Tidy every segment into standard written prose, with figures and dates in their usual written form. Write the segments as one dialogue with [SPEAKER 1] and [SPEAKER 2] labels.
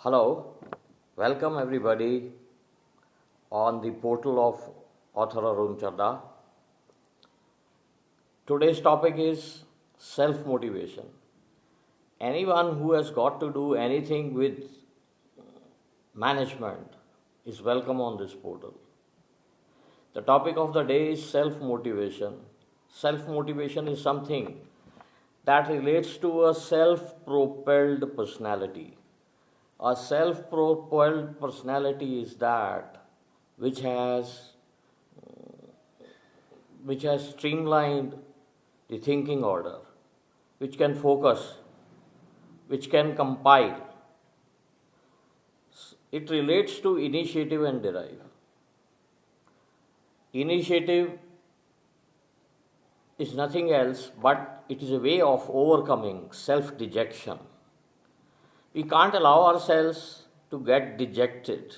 [SPEAKER 1] Hello, welcome everybody on the portal of author Arun Chadda. Today's topic is self motivation. Anyone who has got to do anything with management is welcome on this portal. The topic of the day is self motivation. Self motivation is something that relates to a self propelled personality. A self propelled personality is that which has which has streamlined the thinking order, which can focus, which can compile. It relates to initiative and derive. Initiative is nothing else but it is a way of overcoming self dejection. We can't allow ourselves to get dejected,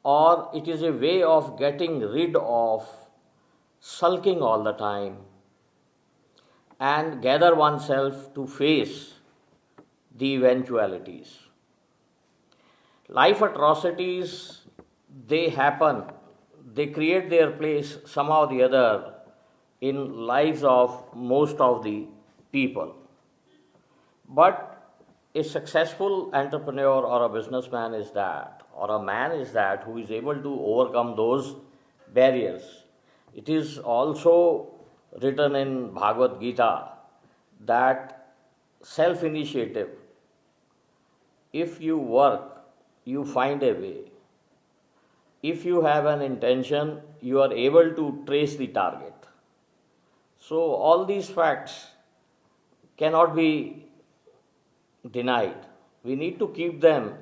[SPEAKER 1] or it is a way of getting rid of sulking all the time and gather oneself to face the eventualities. Life atrocities, they happen, they create their place somehow or the other in lives of most of the people. But a successful entrepreneur or a businessman is that, or a man is that who is able to overcome those barriers. It is also written in Bhagavad Gita that self initiative, if you work, you find a way. If you have an intention, you are able to trace the target. So, all these facts cannot be denied. We need to keep them,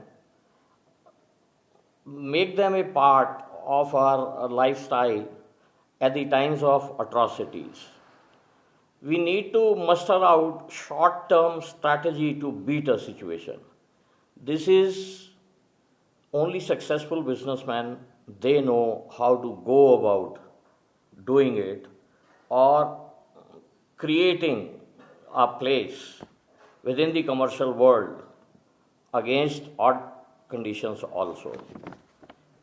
[SPEAKER 1] make them a part of our lifestyle at the times of atrocities. We need to muster out short term strategy to beat a situation. This is only successful businessmen, they know how to go about doing it or creating a place within the commercial world against odd conditions also.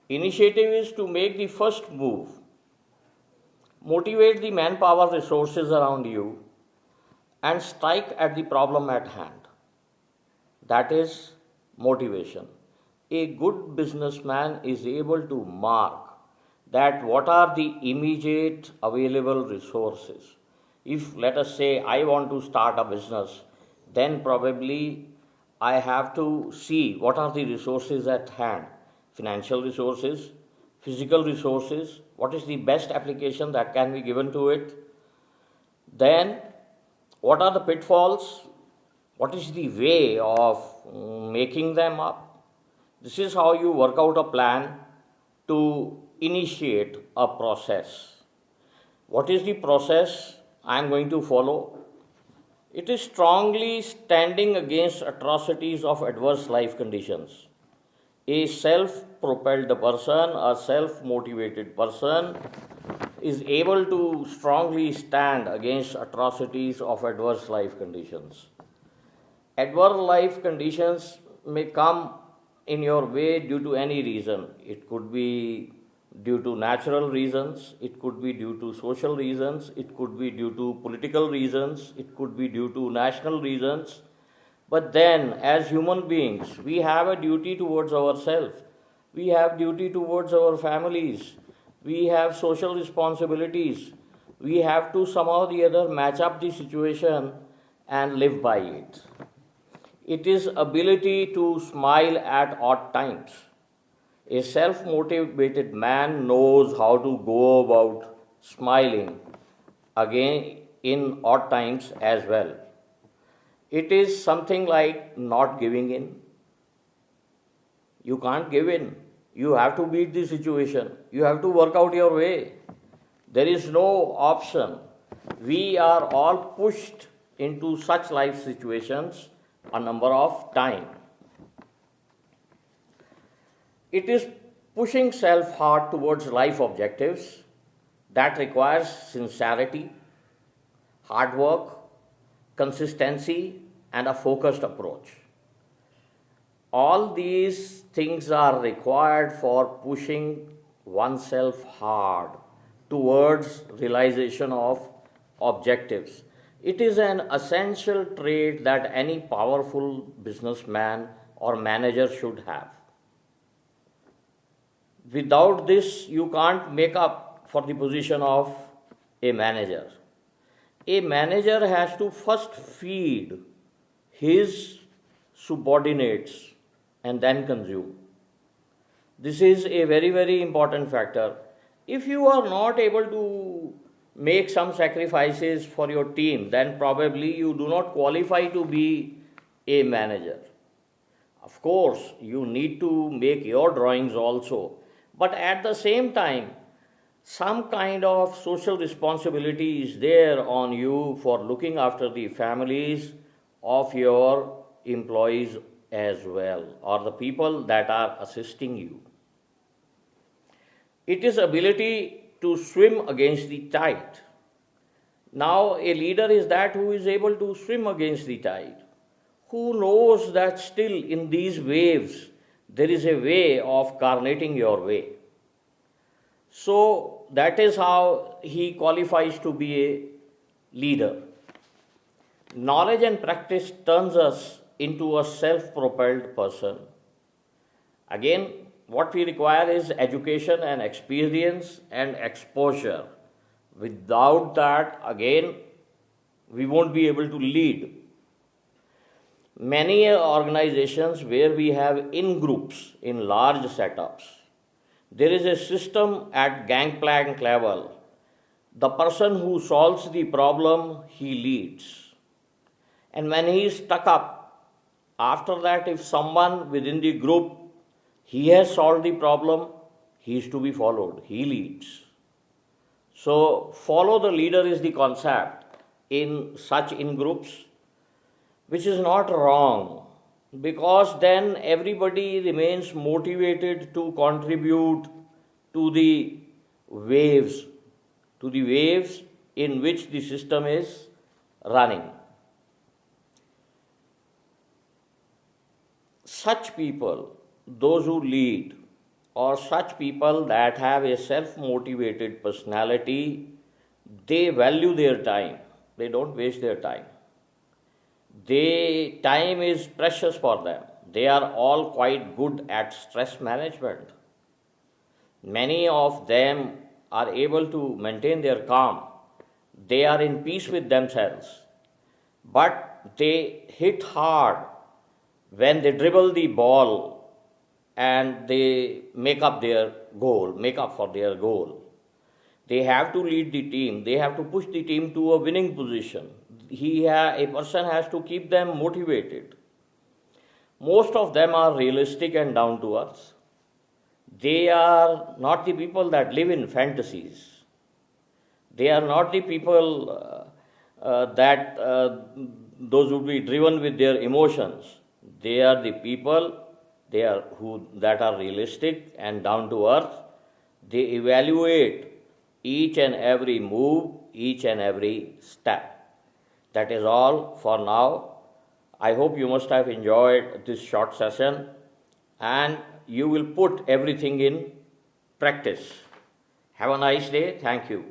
[SPEAKER 1] Initiative is to make the first move, motivate the manpower resources around you, and strike at the problem at hand. That is motivation. A good businessman is able to mark that what are the immediate available resources. If, let us say, I want to start a business, then probably I have to see what are the resources at hand, financial resources, physical resources, what is the best application that can be given to it. Then, what are the pitfalls? What is the way of making them up? This is how you work out a plan to initiate a process. What is the process I am going to follow? It is strongly standing against atrocities of adverse life conditions. A self propelled person, a self motivated person is able to strongly stand against atrocities of adverse life conditions. Adverse life conditions may come in your way due to any reason. It could be due to natural reasons, it could be due to social reasons, it could be due to political reasons, it could be due to national reasons. But then, as human beings, we have a duty towards ourselves, we have duty towards our families, we have social responsibilities, we have to somehow or the other match up the situation and live by it. It is ability to smile at odd times. A self motivated man knows how to go about smiling again in odd times as well. It is something like not giving in. You can't give in. You have to beat the situation. You have to work out your way. There is no option. We are all pushed into such life situations a number of times. It is pushing self hard towards life objectives that requires sincerity, hard work, consistency, and a focused approach. All these things are required for pushing oneself hard towards realization of objectives. It is an essential trait that any powerful businessman or manager should have. Without this, you can't make up for the position of a manager. A manager has to first feed his subordinates and then consume. This is a very, very important factor. If you are not able to make some sacrifices for your team, then probably you do not qualify to be a manager. Of course, you need to make your drawings also, but at the same time, some kind of social responsibility is there on you for looking after the families of your employees as well, or the people that are assisting you. It is ability to swim against the tide. Now, a leader is that who is able to swim against the tide, who knows that still in these waves there is a way of carnating your way. So, that is how he qualifies to be a leader. Knowledge and practice turns us into a self-propelled person. Again, what we require is education and experience and exposure. Without that, again, we won't be able to lead. Many organizations where we have in groups, in large setups, there is a system at gangplank level. The person who solves the problem, he leads. And when he is stuck up, after that, if someone within the group, he has solved the problem, he is to be followed. He leads. So, follow the leader is the concept in such in groups, which is not wrong, because then everybody remains motivated to contribute to the waves, in which the system is running. Such people, those who lead, or such people that have a self-motivated personality, they value their time. They don't waste their time. Time is precious for them. They are all quite good at stress management. Many of them are able to maintain their calm. They are in peace with themselves. But they hit hard when they dribble the ball and they make up for their goal. They have to lead the team. They have to push the team to a winning position. A person has to keep them motivated. Most of them are realistic and down to earth. They are not the people that live in fantasies. They are not the people that those would be driven with their emotions. They are the people that are realistic and down to earth. They evaluate each and every move, each and every step. That is all for now. I hope you must have enjoyed this short session and you will put everything in practice. Have a nice day. Thank you.